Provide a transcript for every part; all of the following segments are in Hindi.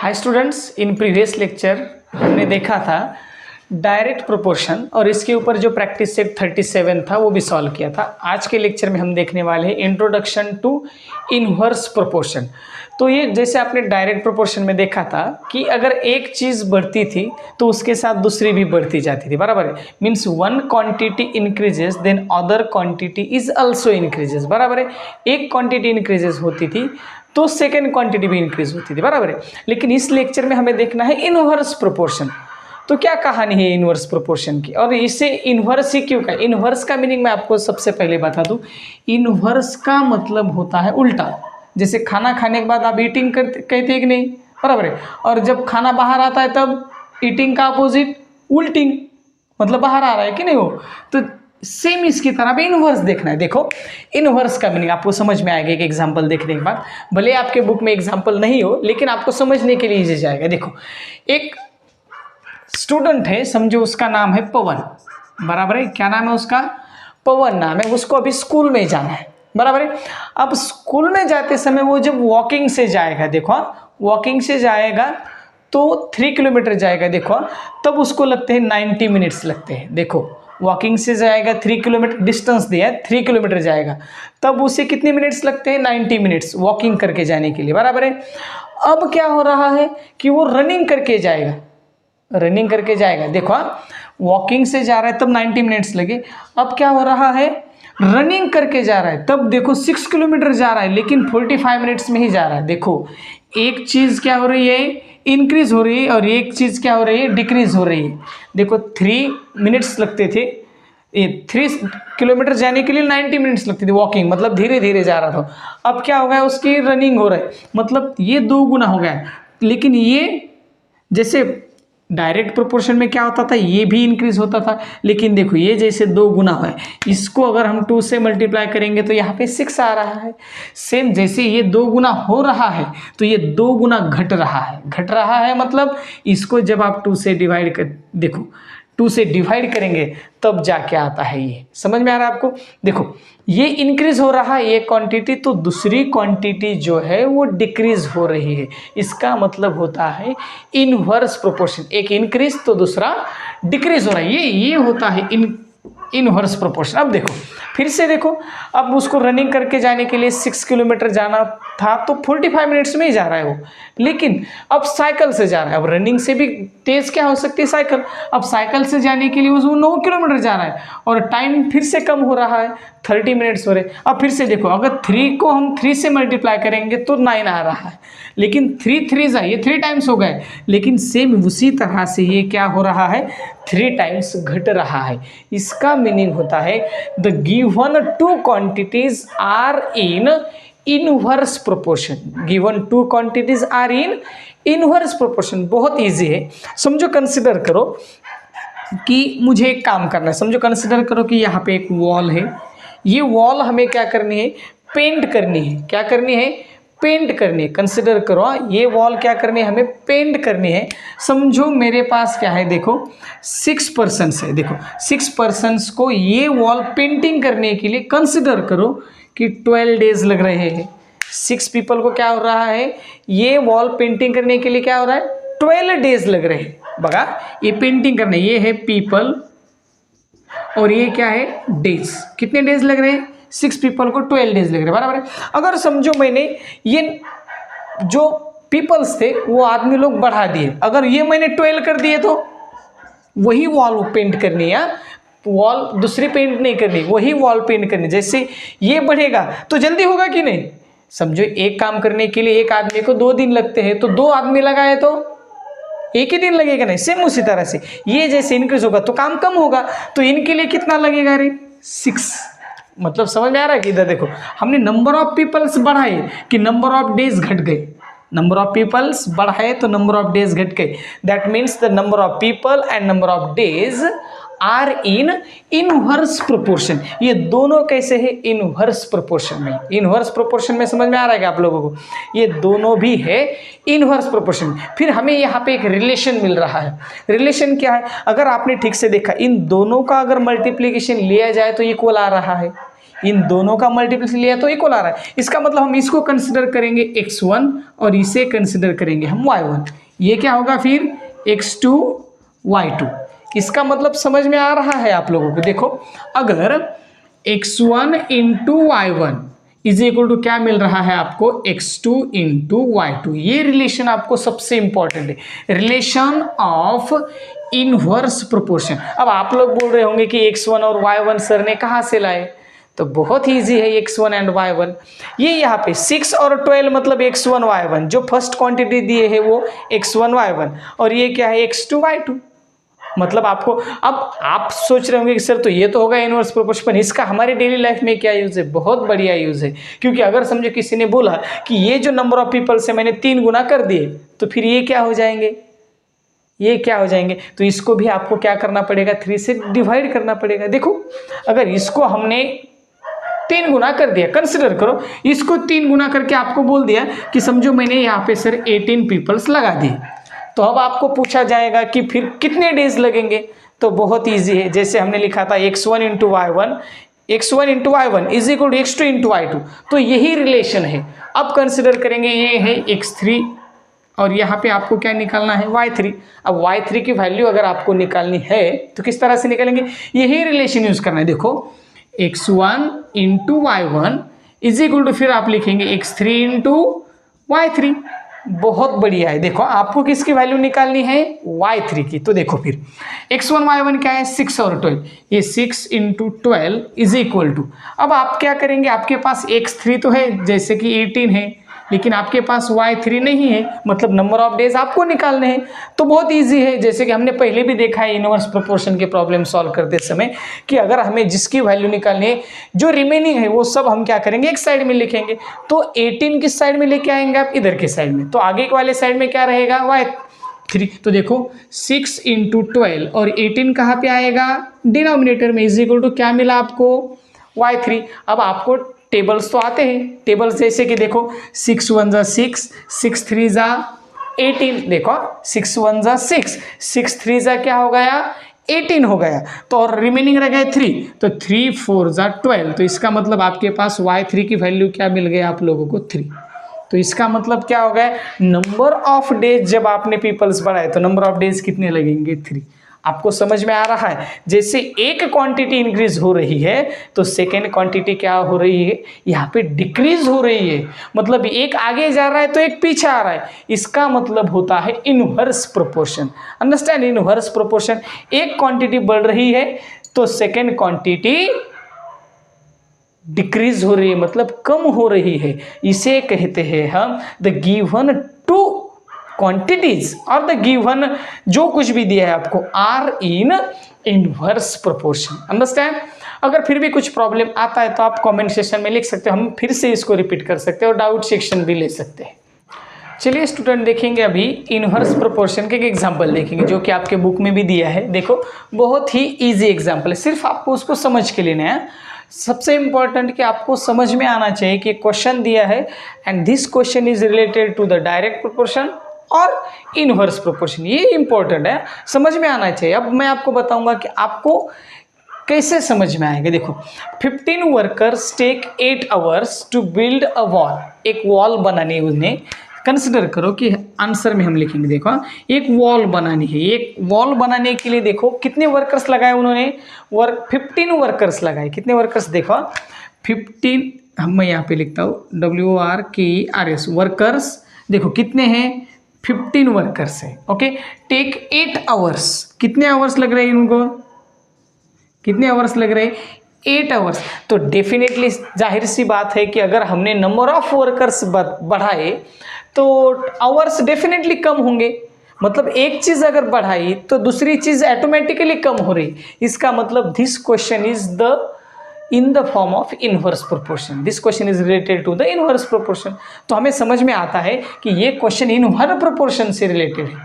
Hi students, in previous lecture हमने देखा था डायरेक्ट प्रोपोर्शन और इसके ऊपर जो प्रैक्टिस सेट 37 था वो भी सॉल्व किया था। आज के लेक्चर में हम देखने वाले हैं इंट्रोडक्शन टू इनवर्स प्रोपोर्शन। तो ये जैसे आपने डायरेक्ट प्रोपोर्शन में देखा था कि अगर एक चीज़ बढ़ती थी तो उसके साथ दूसरी भी बढ़ती जाती थी, बराबर है। Means one quantity increases then other quantity is also increases, बराबर है। एक क्वांटिटी इंक्रीजेस होती थी तो सेकेंड क्वांटिटी भी इंक्रीज होती थी, बराबर है। लेकिन इस लेक्चर में हमें देखना है इनवर्स प्रोपोर्शन। तो क्या कहानी है इनवर्स प्रोपोर्शन की, और इसे इनवर्स ही क्यों कहा। इनवर्स का मीनिंग मैं आपको सबसे पहले बता दूं। इनवर्स का मतलब होता है उल्टा। जैसे खाना खाने के बाद आप ईटिंग कहते हैं कि नहीं, बराबर है। और जब खाना बाहर आता है तब ईटिंग का अपोजिट उल्टिंग, मतलब बाहर आ रहा है कि नहीं वो। तो सेम इसकी तरह भी इनवर्स देखना है। देखो इनवर्स का मीनिंग आपको समझ में आएगा एक एग्जांपल देखने के बाद। भले आपके बुक में एग्जांपल नहीं हो लेकिन आपको समझने के लिए इजी जाएगा। देखो एक स्टूडेंट है, समझो उसका नाम है पवन, बराबर है। क्या नाम है उसका? पवन नाम है। उसको अभी स्कूल में जाना है, बराबर है। अब स्कूल में जाते समय वो जब वॉकिंग से जाएगा, देखो वॉकिंग से जाएगा तो 3 किलोमीटर जाएगा, देखो तब उसको लगते हैं 90 मिनट्स लगते हैं। देखो वॉकिंग से जाएगा 3 किलोमीटर, डिस्टेंस दिया है 3 किलोमीटर जाएगा, तब उसे कितने मिनट्स लगते हैं? 90 मिनट्स वॉकिंग करके जाने के लिए, बराबर है। अब क्या हो रहा है कि वो रनिंग करके जाएगा, रनिंग करके जाएगा। देखो वॉकिंग से जा रहा है तब 90 मिनट्स लगे। अब क्या हो रहा है, रनिंग करके जा रहा है, तब देखो 6 किलोमीटर जा रहा है लेकिन 45 मिनट्स में ही जा रहा है। देखो एक चीज़ क्या हो रही है, इंक्रीज हो रही है, और एक चीज़ क्या हो रही है, डिक्रीज हो रही है। देखो 3 मिनट्स लगते थे, 3 किलोमीटर जाने के लिए 90 मिनट्स लगती थी वॉकिंग, मतलब धीरे धीरे जा रहा था। अब क्या हो गया, उसकी रनिंग हो रहा है, मतलब ये 2 गुना हो गया। लेकिन ये जैसे डायरेक्ट प्रोपोर्शन में क्या होता था, ये भी इंक्रीज होता था, लेकिन देखो ये जैसे 2 गुना है, इसको अगर हम 2 से मल्टीप्लाई करेंगे तो यहाँ पे 6 आ रहा है। सेम जैसे ये 2 गुना हो रहा है तो ये 2 गुना घट रहा है। घट रहा है मतलब इसको जब आप 2 से डिवाइड कर, देखो 2 से डिवाइड करेंगे तब जाके आता है ये। समझ में आ रहा है आपको? देखो ये इंक्रीज हो रहा है ये क्वांटिटी, तो दूसरी क्वांटिटी जो है वो डिक्रीज हो रही है। इसका मतलब होता है इनवर्स प्रोपोर्शन। एक इंक्रीज तो दूसरा डिक्रीज हो रहा है, ये होता है इनवर्स प्रोपोर्शन। अब देखो फिर से देखो, अब उसको रनिंग करके जाने के लिए 6 किलोमीटर जाना था तो 45 मिनट्स में ही जा रहा है वो, लेकिन अब साइकिल से जा रहा है। अब रनिंग से भी तेज क्या हो सकती है, साइकिल। अब साइकिल से जाने के लिए वो 9 किलोमीटर जा रहा है और टाइम फिर से कम हो रहा है, 30 मिनट्स हो रहे। अब फिर से देखो अगर 3 को हम 3 से मल्टीप्लाई करेंगे तो 9 आ रहा है, लेकिन 3 3 ये 3 टाइम्स हो गए। लेकिन सेम उसी तरह से ये क्या हो रहा है, 3 टाइम्स घट रहा है। इसका मीनिंग होता है the given 2 quantities are in inverse proportion. Given 2 quantities are in inverse proportion. बहुत इजी है, समझो कंसिडर करो कि मुझे एक काम करना है। समझो कंसिडर करो कि यहाँ पे एक वॉल है, ये वॉल हमें क्या करनी है, पेंट करनी है। क्या करनी है, पेंट करनी है। कंसिडर करो ये वॉल क्या करनी है, हमें पेंट करनी है। समझो मेरे पास क्या है, देखो 6 पर्सन्स है। देखो 6 पर्सन्स को ये वॉल पेंटिंग करने के लिए कंसिडर करो कि 12 डेज लग रहे हैं। 6 पीपल को क्या हो रहा है, ये वॉल पेंटिंग करने के लिए क्या हो रहा है, 12 डेज लग रहे हैं। बगा ये पेंटिंग करने, ये है पीपल और ये क्या है, डेज। कितने डेज लग रहे हैं, 6 पीपल को 12 डेज लग रहे हैं, बराबर है। अगर समझो मैंने ये जो पीपल्स थे वो आदमी लोग बढ़ा दिए, अगर ये मैंने 12 कर दिए तो वही वॉल पेंट करनी है, वॉल दूसरी पेंट नहीं करनी, वही वॉल पेंट करनी। जैसे ये बढ़ेगा तो जल्दी होगा कि नहीं। समझो एक काम करने के लिए एक आदमी को 2 दिन लगते हैं, तो 2 आदमी लगाए तो 1 ही दिन लगेगा नहीं। सेम उसी तरह से ये जैसे इंक्रीज होगा तो काम कम होगा, तो इनके लिए कितना लगेगा रे, 6। मतलब समझ में आ रहा है कि इधर देखो हमने नंबर ऑफ पीपल्स बढ़ाए कि नंबर ऑफ डेज घट गए। नंबर ऑफ पीपल्स बढ़ाए तो नंबर ऑफ डेज घट गए। That means the number of people and number of days are in inverse proportion. ये दोनों कैसे है, इनवर्स प्रोपोर्शन में। इनवर्स प्रोपोर्शन में समझ में आ रहा है कि आप लोगों को, ये दोनों भी है इनवर्स प्रोपोर्शन। फिर हमें यहाँ पे एक रिलेशन मिल रहा है। रिलेशन क्या है, अगर आपने ठीक से देखा इन दोनों का अगर मल्टीप्लिकेशन लिया जाए तो इक्वल आ रहा है, इन दोनों का मल्टीप्लिकेशन लिया तो इक्वल आ रहा है। इसका मतलब हम इसको कंसिडर करेंगे x1 और इसे कंसिडर करेंगे हम y1। ये क्या होगा फिर x2 y2। इसका मतलब समझ में आ रहा है आप लोगों को। देखो अगर x1 into y1 is equal to क्या मिल रहा है आपको x2 इंटू y2, ये रिलेशन आपको सबसे इंपॉर्टेंट है, रिलेशन ऑफ इनवर्स प्रोपोर्शन। अब आप लोग बोल रहे होंगे कि x1 और y1 सर ने कहाँ से लाए, तो बहुत ही ईजी है x1 एंड y1। ये यहाँ पे 6 और 12 मतलब x1 y1, जो फर्स्ट क्वांटिटी दिए है वो x1 y1, और ये क्या है x2 y2। मतलब आपको, अब आप सोच रहे होंगे कि सर तो ये तो होगा इनवर्स प्रोपोर्शन, इसका हमारे डेली लाइफ में क्या यूज़ है, बहुत बढ़िया यूज़ है। क्योंकि अगर समझो किसी ने बोला कि ये जो नंबर ऑफ पीपल से मैंने 3 गुना कर दिए, तो फिर ये क्या हो जाएंगे, ये क्या हो जाएंगे, तो इसको भी आपको क्या करना पड़ेगा, 3 से डिवाइड करना पड़ेगा। देखो अगर इसको हमने 3 गुना कर दिया, कंसिडर करो इसको 3 गुना करके आपको बोल दिया कि समझो मैंने यहाँ पे सर 18 पीपल्स लगा दिए, तो अब आपको पूछा जाएगा कि फिर कितने डेज लगेंगे, तो बहुत इजी है। जैसे हमने लिखा था x1 into y1, x1 into y1 is equal to x2 into y2, तो यही रिलेशन है। अब कंसिडर करेंगे ये है x3 और यहाँ पे आपको क्या निकालना है y3। अब y3 की वैल्यू अगर आपको निकालनी है तो किस तरह से निकालेंगे, यही रिलेशन यूज करना है। देखो x1 into y1 is equal to फिर आप लिखेंगे x3 इंटू y3। बहुत बढ़िया है। देखो आपको किसकी वैल्यू निकालनी है, y3 की। तो देखो फिर x1 y1 क्या है 6 और 12, ये 6 इंटू 12 इज इक्वल टू, अब आप क्या करेंगे, आपके पास x3 तो है जैसे कि 18 है, लेकिन आपके पास y3 नहीं है, मतलब नंबर ऑफ डेज आपको निकालने हैं। तो बहुत इजी है, जैसे कि हमने पहले भी देखा है इनवर्स प्रोपोर्शन के प्रॉब्लम सॉल्व करते समय कि अगर हमें जिसकी वैल्यू निकालनी है, जो रिमेनिंग है वो सब हम क्या करेंगे, एक साइड में लिखेंगे। तो 18 किस साइड में लेके आएंगे आप, इधर के साइड में, तो आगे वाले साइड में क्या रहेगा y3। तो देखो 6 इंटू 12 और 18 कहाँ पे आएगा, डिनोमिनेटर में, इज इक्वल टू क्या मिला आपको y3। अब आपको टेबल्स तो आते हैं, टेबल्स जैसे कि देखो 6 1 जा 6, 6 3 जा 18, देखो 6 1 जा 6, 6 3 जा क्या हो गया 18 हो गया, तो और रिमेनिंग रह गए 3, तो 3 4 जा 12, तो इसका मतलब आपके पास y3 की वैल्यू क्या मिल गई आप लोगों को 3। तो इसका मतलब क्या हो गया, नंबर ऑफ डेज जब आपने पीपल्स बढ़ाए तो नंबर ऑफ डेज कितने लगेंगे 3। आपको समझ में आ रहा है, जैसे एक क्वांटिटी इंक्रीज हो रही है तो सेकेंड क्वांटिटी क्या हो रही है, यहाँ पे डिक्रीज हो रही है। मतलब एक आगे जा रहा है तो एक पीछे आ रहा है, इसका मतलब होता है inverse proportion. Understand, inverse proportion, एक क्वांटिटी बढ़ रही है तो सेकेंड क्वांटिटी डिक्रीज हो रही है, मतलब कम हो रही है। इसे कहते हैं हम द गिवन टू क्वांटिटीज और द गिवन जो कुछ भी दिया है आपको are in inverse proportion. Understand. अगर फिर भी कुछ प्रॉब्लम आता है तो आप कमेंट सेक्शन में लिख सकते हो, हम फिर से इसको रिपीट कर सकते हैं और डाउट सेक्शन भी ले सकते हैं। चलिए स्टूडेंट देखेंगे अभी इनवर्स प्रोपोर्शन के एक एग्जांपल देखेंगे जो कि आपके बुक में भी दिया है। देखो बहुत ही इजी एग्जांपल है, सिर्फ आपको उसको समझ के लेना है। सबसे इंपॉर्टेंट कि आपको समझ में आना चाहिए कि क्वेश्चन दिया है and this question is related to the direct proportion और इनवर्स प्रोपोर्शन, ये इंपॉर्टेंट है, समझ में आना चाहिए। अब मैं आपको बताऊंगा कि आपको कैसे समझ में आएगा। देखो 15 workers take 8 hours to build a wall, एक वॉल बनानी है उन्हें। कंसिडर करो कि आंसर में हम लिखेंगे, देखो एक वॉल बनानी है, एक वॉल बनाने के लिए देखो कितने वर्कर्स लगाए उन्होंने, 15 वर्कर्स लगाए। कितने वर्कर्स, देखो 15, हम मैं यहाँ पे लिखता हूँ WORKERS, वर्कर्स देखो कितने हैं 15 वर्कर्स है। ओके, टेक 8 आवर्स, कितने आवर्स लग रहे हैं इनको, कितने आवर्स लग रहे हैं 8 आवर्स। तो डेफिनेटली जाहिर सी बात है कि अगर हमने नंबर ऑफ वर्कर्स बढ़ाए तो आवर्स डेफिनेटली कम होंगे। मतलब एक चीज़ अगर बढ़ाई तो दूसरी चीज़ ऑटोमेटिकली कम हो रही। इसका मतलब this question is the in the form of inverse proportion, this question is related to the inverse proportion. तो हमें समझ में आता है कि ये क्वेश्चन इनवर्स प्रोपोर्शन से रिलेटेड है।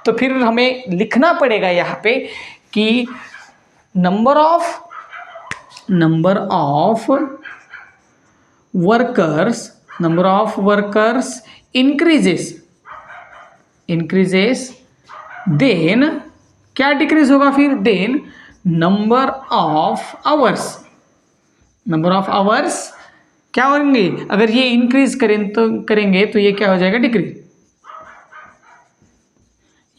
तो फिर हमें लिखना पड़ेगा यहाँ पे कि number of workers increases then क्या डिक्रीज होगा फिर, then number of hours number of hours क्या होंगे, अगर ये इंक्रीज करेंगे तो ये क्या हो जाएगा, डिक्रीज,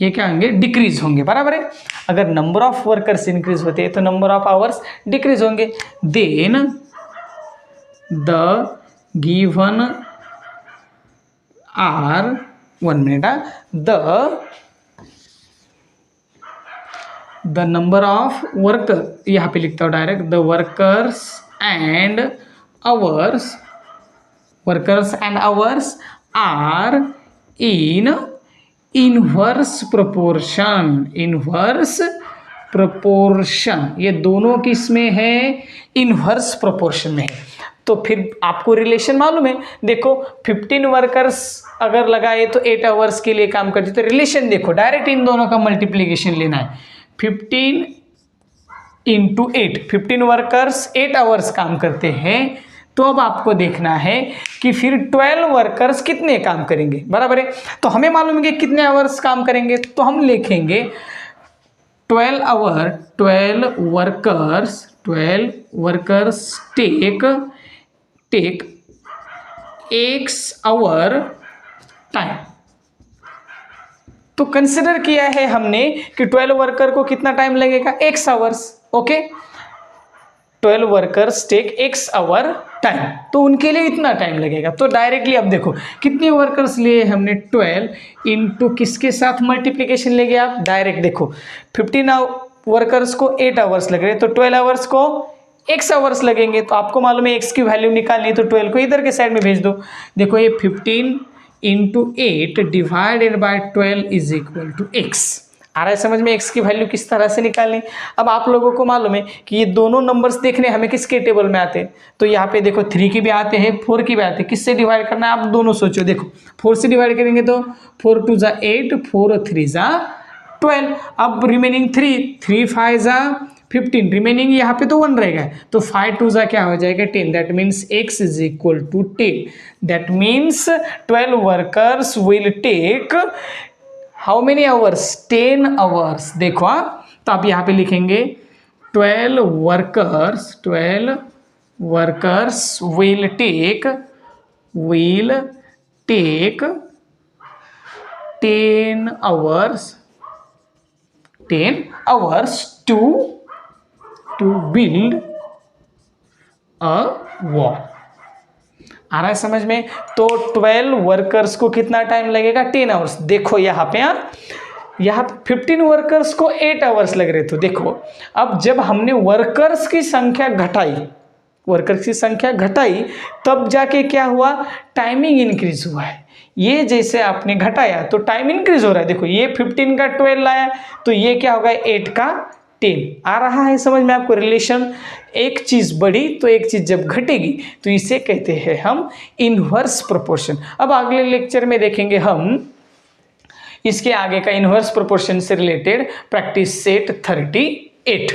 ये क्या होंगे, डिक्रीज होंगे, बराबर है। अगर नंबर ऑफ वर्कर्स इंक्रीज होते हैं तो नंबर ऑफ आवर्स डिक्रीज होंगे। Then the given are, 1 minute, the number of worker, यहाँ पे लिखता हूँ direct, the workers and hours are in inverse proportion, ये दोनों किस में है, इनवर्स प्रोपोर्शन में है। तो फिर आपको रिलेशन मालूम है, देखो 15 वर्कर्स अगर लगाए तो 8 आवर्स के लिए काम करते, तो रिलेशन देखो, डायरेक्ट इन दोनों का मल्टीप्लीकेशन लेना है। 15 इंटू 8, 15 वर्कर्स 8 आवर्स काम करते हैं, तो अब आपको देखना है कि फिर 12 वर्कर्स कितने काम करेंगे, बराबर है। तो हमें मालूम है कि कितने आवर्स काम करेंगे, तो हम लिखेंगे 12 workers take x hour time. तो कंसिडर किया है हमने कि 12 वर्कर को कितना टाइम लगेगा, x hours, okay. 12 workers take x hour time, तो उनके लिए इतना टाइम लगेगा। तो डायरेक्टली अब देखो कितने वर्कर्स लिए हमने, 12 इंटू किसके साथ मल्टीप्लीकेशन लेंगे आप, डायरेक्ट देखो 15 वर्कर्स को 8 आवर्स लग रहे हैं, तो 12 आवर्स को x आवर्स लगेंगे। तो आपको मालूम है x की वैल्यू निकालनी है, तो 12 को इधर के साइड में भेज दो। देखो ये 15 into 8 divided by 12 is equal to x। आ रहा है समझ में, x की वैल्यू किस तरह से निकालनी। अब आप लोगों को मालूम है कि ये दोनों नंबर्स देखने हमें किसके टेबल में आते हैं, तो यहाँ पे देखो 3 की भी आते हैं, 4 की भी आते हैं। किससे डिवाइड करना है आप दोनों सोचो, देखो 4 से डिवाइड करेंगे तो 4 2 ज़ा 8, 4 3 ज़ा 12। अब रिमेनिंग 3 5 ज़ा 15, रिमेनिंग यहाँ पे तो 1 रहेगा, तो 5 2 ज़ा क्या हो जाएगा 10, that means x is equal to 10। That means 12 workers will take how many hours, 10 hours. देखो तो आप यहाँ पे लिखेंगे 12 workers will take 10 hours to build a wall. आ रहा है समझ में। तो 12 वर्कर्स को कितना टाइम लगेगा, 10 आवर्स। देखो यहाँ पे यहाँ 15 वर्कर्स को 8 आवर्स लग रहे, तो देखो अब जब हमने वर्कर्स की संख्या घटाई तब जाके क्या हुआ, टाइमिंग इंक्रीज हुआ है। ये जैसे आपने घटाया तो टाइम इंक्रीज हो रहा है। देखो ये 15 का 12 लाया, तो ये क्या होगा 8 का 10। आ रहा है समझ में आपको रिलेशन। एक चीज बढ़ी तो एक चीज जब घटेगी तो इसे कहते हैं हम इनवर्स प्रोपोर्शन। अब अगले लेक्चर में देखेंगे हम इसके आगे का इनवर्स प्रोपोर्शन से रिलेटेड प्रैक्टिस सेट 38।